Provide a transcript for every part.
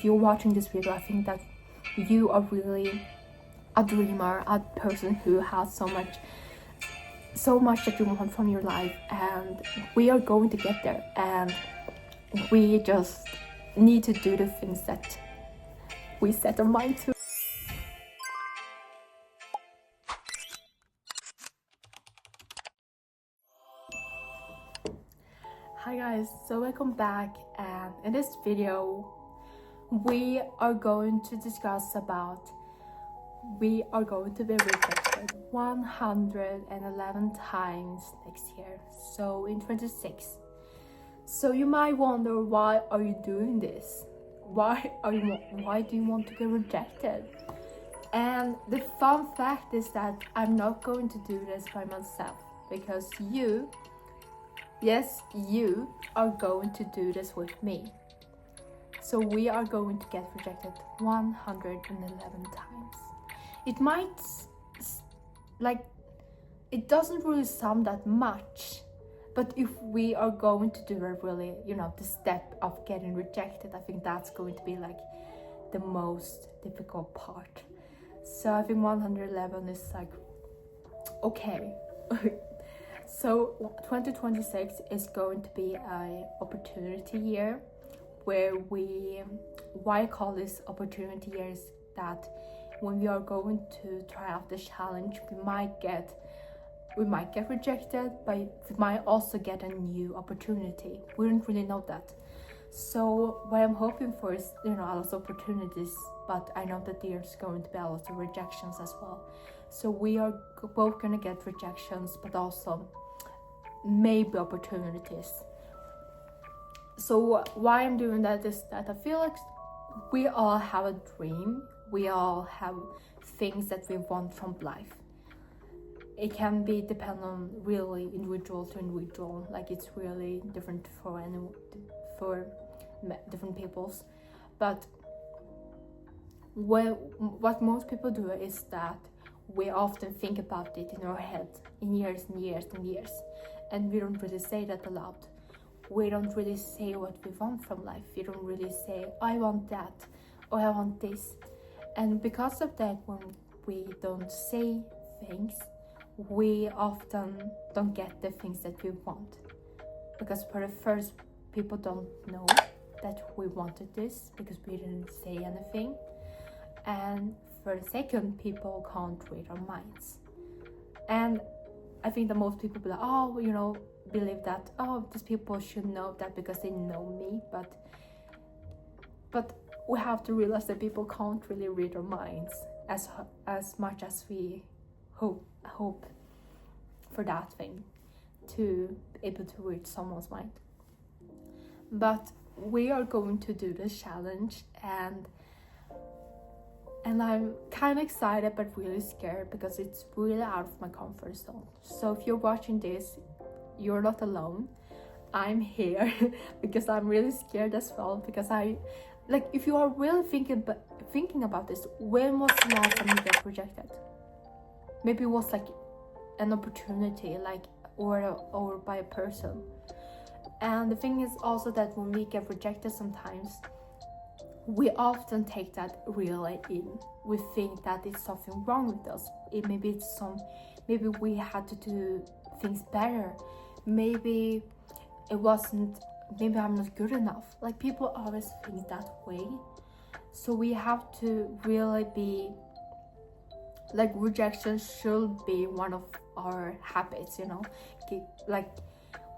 If you're watching this video, I think that you are really a dreamer, a person who has so much that you want from your life, and we are going to get there, and we just need to do the things that we set our mind to. Hi guys, so welcome back, and in this video we are going to discuss about we are going to be rejected 111 times next year, so in 26. So you might wonder, why are you doing this? Why do you want to get rejected? And the fun fact is that I'm not going to do this by myself, because you are going to do this with me. So we are going to get rejected 111 times. It might, it doesn't really sound that much, but if we are going to do a really, the step of getting rejected, I think that's going to be like the most difficult part. So I think 111 is like, okay. So 2026 is going to be an opportunity year where why I call this opportunity year is that when we are going to try out the challenge, we might get rejected, but we might also get a new opportunity. We don't really know that. So what I'm hoping for is, a lot of opportunities, but I know that there's going to be a lot of rejections as well. So we are both gonna get rejections, but also maybe opportunities. So why I'm doing that is that I feel like we all have a dream. We all have things that we want from life. It can be depend on really individual to individual. Like it's really different for different peoples. But what most people do is that we often think about it in our head in years and years and years, and we don't really say that aloud. We don't really say what we want from life. We don't really say, I want that, or I want this. And because of that, when we don't say things, we often don't get the things that we want. Because for the first, people don't know that we wanted this because we didn't say anything. And for the second, people can't read our minds. And I think that most people be like, believe that, these people should know that because they know me. But we have to realize that people can't really read our minds as much as we hope for that thing, to be able to read someone's mind. But we are going to do this challenge, and I'm kind of excited but really scared because it's really out of my comfort zone. So if you're watching this, you're not alone. I'm here because I'm really scared as well, because if you are really thinking about this, when was the last time you get rejected? Maybe it was like an opportunity, or by a person. And the thing is also that when we get rejected sometimes, we often take that really in. We think that it's something wrong with us. Maybe we had to do things better. Maybe I'm not good enough. Like, people always think that way. So we have to really be like, rejection should be one of our habits, Like,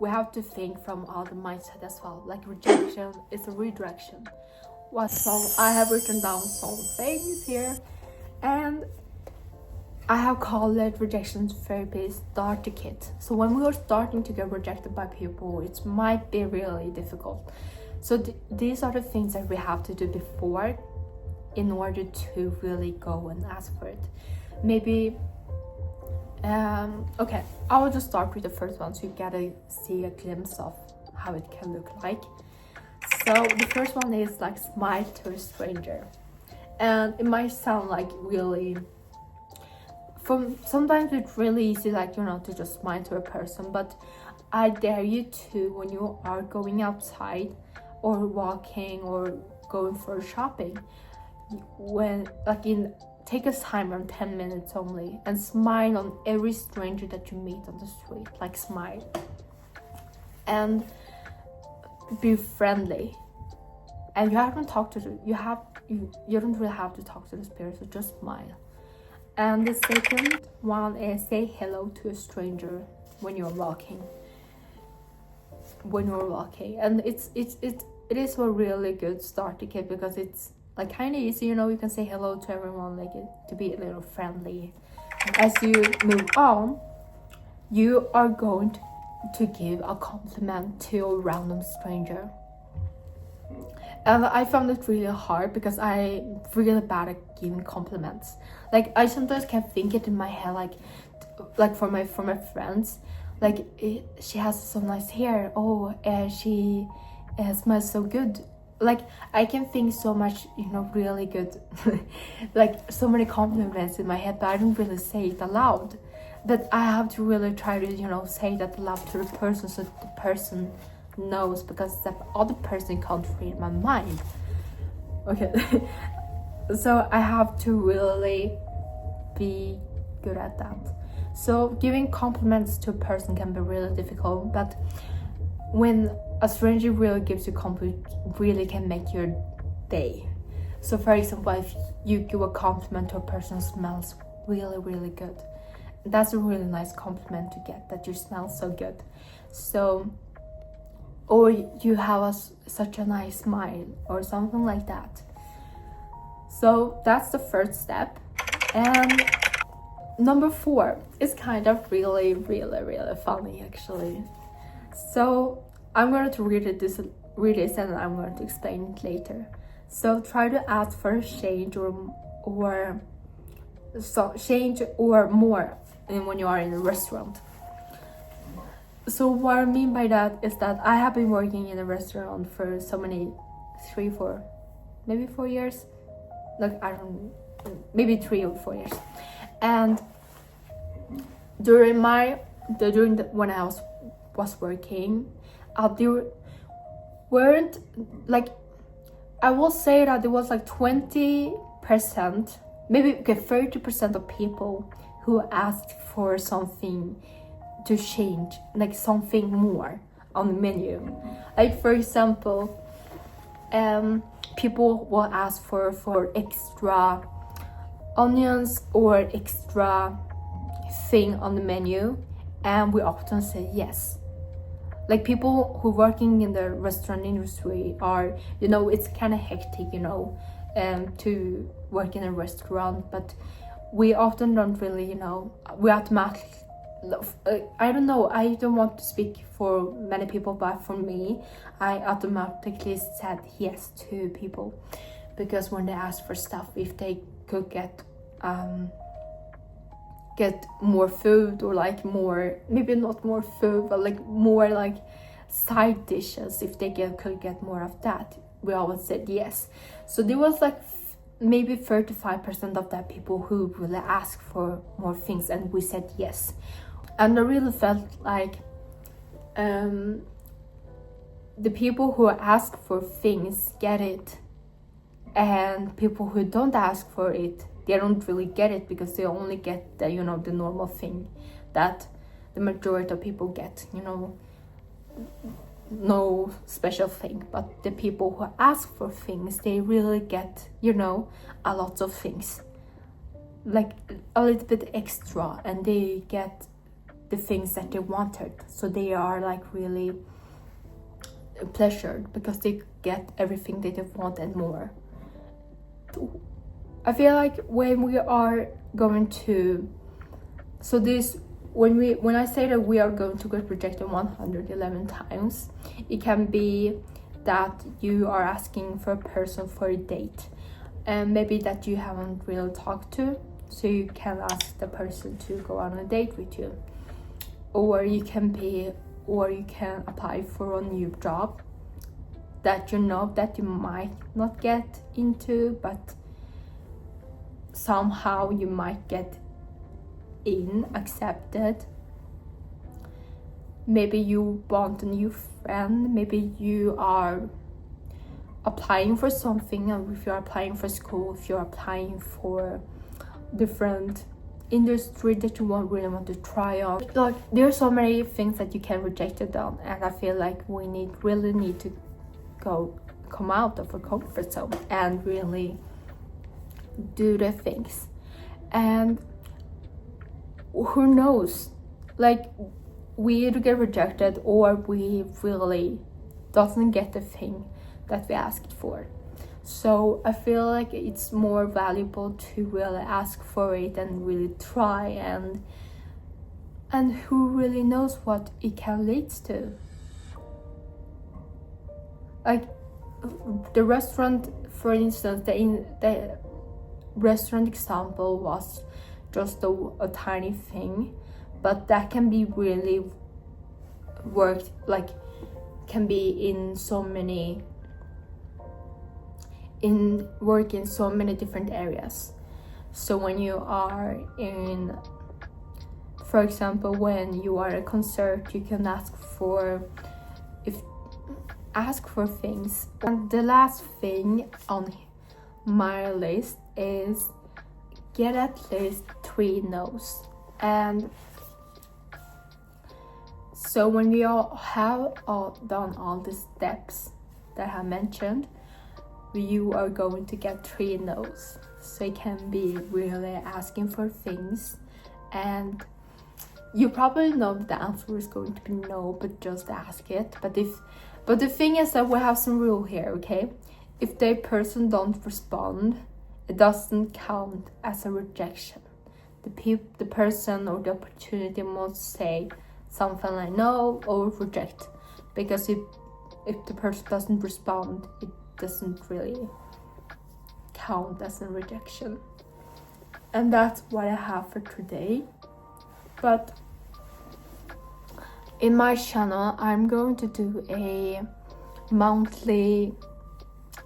we have to think from all the mindset as well. Like, rejection is a redirection. So I have written down some things here, and I have called it rejection therapy starter kit. So when we are starting to get rejected by people, it might be really difficult. So these are the things that we have to do before in order to really go and ask for it. Maybe okay, I will just start with the first one, so you gotta see a glimpse of how it can look like. So the first one is like, smile to a stranger. And it might sound like really, sometimes it's really easy, to just smile to a person, but I dare you to, when you are going outside or walking or going for shopping, when like take a time around 10 minutes only and smile on every stranger that you meet on the street. Like smile and be friendly. And you haven't talked to you don't really have to talk to the spirit, so just smile. And the second one is say hello to a stranger when you're walking. And it is a really good starter kit, because it's like kind of easy, you know. You can say hello to everyone, like to be a little friendly. As you move on, you are going to give a compliment to a random stranger. And I found it really hard because I'm really bad at giving compliments. Like I sometimes can think it in my head, like for my friends, like she has so nice hair. Oh, she smells so good. Like I can think so much, you know, really good, like so many compliments in my head, but I don't really say it aloud. But I have to really try to, you know, say that aloud to the person, so the person knows, because the other person can't read my mind. Okay. So I have to really be good at that. So giving compliments to a person can be really difficult, but when a stranger really gives you compliment, really can make your day. So for example, if you give a compliment to a person who smells really, really good, that's a really nice compliment to get, that you smell so good. So, or you have such a nice smile or something like that. So that's the first step. And number 4 is kind of really, really, really funny actually. So I'm going to read this and I'm going to explain it later. So try to ask for a change or more when you are in a restaurant. So what I mean by that is that I have been working in a restaurant for so many 4 years. Like I don't, maybe 3 or 4 years. And when I was working, there weren't, like, I will say that there was like 20%, maybe 30% of people who asked for something to change, like something more on the menu. Like for example, people will ask for extra onions or extra thing on the menu, and we often say yes. Like people who working in the restaurant industry are, you know, it's kind of hectic, you know, to work in a restaurant, but we often don't really, you know, we automatically, I don't know, I don't want to speak for many people, but for me, I automatically said yes to people, because when they ask for stuff, if they could get more food, or like more, maybe not more food, but like more like side dishes, if they could get more of that, we always said yes. So there was like maybe 35% of that people who really asked for more things, and we said yes. And I really felt like the people who ask for things get it, and people who don't ask for it, they don't really get it, because they only get the, you know, the normal thing that the majority of people get, you know, no special thing. But the people who ask for things, they really get, you know, a lot of things, like a little bit extra, and they get the things that they wanted. So they are like really pleasured, because they get everything that they want and more. I feel like when we are going to, so this, when I say that we are going to get rejected 111 times, it can be that you are asking for a person for a date, and maybe that you haven't really talked to, so you can ask the person to go on a date with you. Or you can apply for a new job that you know that you might not get into, but somehow you might get accepted. Maybe you want a new friend, maybe you are applying for something, or if you're applying for school, if you're applying for different industry that you really want to try on, like there are so many things that you can reject it on, and I feel like we really need to come out of our comfort zone and really do the things. And who knows, like we either get rejected or we really doesn't get the thing that we asked for. So I feel like it's more valuable to really ask for it and really try, and who really knows what it can lead to. Like the restaurant, for instance, the restaurant example was just a tiny thing, but that can be really worked, like can be in so many different areas. So when you are in, for example, when you are at a concert, you can ask for things. And the last thing on my list is get at least 3 no's. And so when we all have done all the steps that I mentioned, you are going to get 3 no's. So it can be really asking for things, and you probably know the answer is going to be no, but just ask it. But the thing is that we have some rule here, okay? If the person don't respond, it doesn't count as a rejection. The person or the opportunity must say something like no or reject, because if the person doesn't respond, it doesn't really count as a rejection. And that's what I have for today. But in my channel, I'm going to do a monthly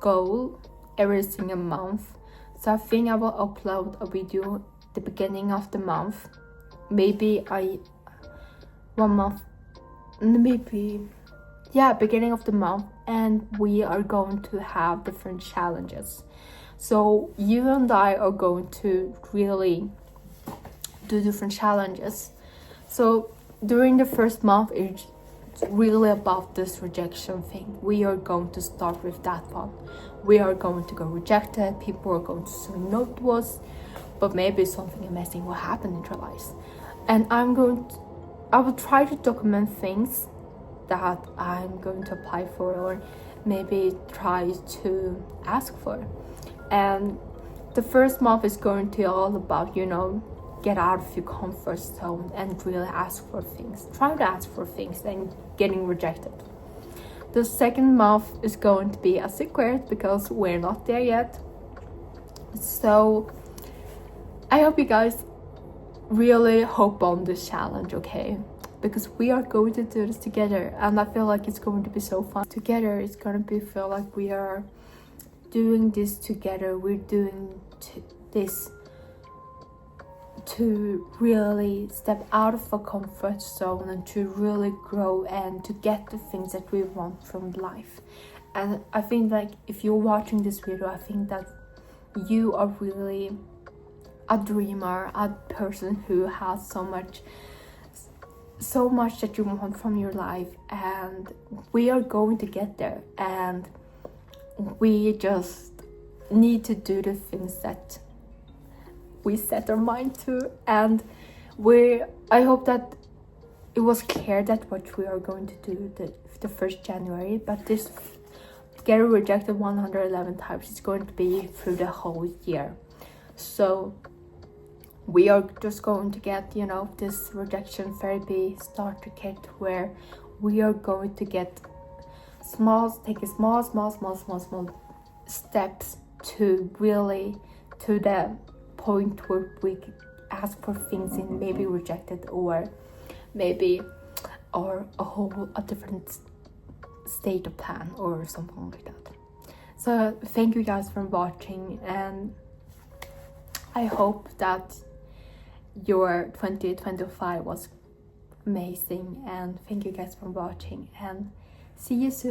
goal every single month. So I think I will upload a video at the beginning of the month. Maybe beginning of the month, and we are going to have different challenges. So you and I are going to really do different challenges. So during the first month, it's really about this rejection thing. We are going to start with that one. We are going to go rejected. People are going to say no to us, but maybe something amazing will happen in their lives. And I will try to document things that I'm going to apply for, or maybe try to ask for. And the first month is going to be all about, get out of your comfort zone and really ask for things. Try to ask for things and getting rejected. The second month is going to be a secret because we're not there yet. So I hope you guys really hope on this challenge, okay? Because we are going to do this together, and I feel like it's going to be so fun together. It's going to feel like we are doing this together. We're doing this to really step out of our comfort zone and to really grow and to get the things that we want from life. And I think like if you're watching this video, I think that you are really a dreamer, a person who has so much that you want from your life, and we are going to get there, and we just need to do the things that we set our mind to. And I hope that it was clear that what we are going to do the 1st January, but this get rejected 111 times is going to be through the whole year. So we are just going to get, this rejection therapy starter kit, where we are going to take small steps to really to the point where we ask for things and maybe rejected, or maybe a different state of plan or something like that. So thank you guys for watching, and I hope that your 2025 was amazing, and thank you guys for watching, and see you soon.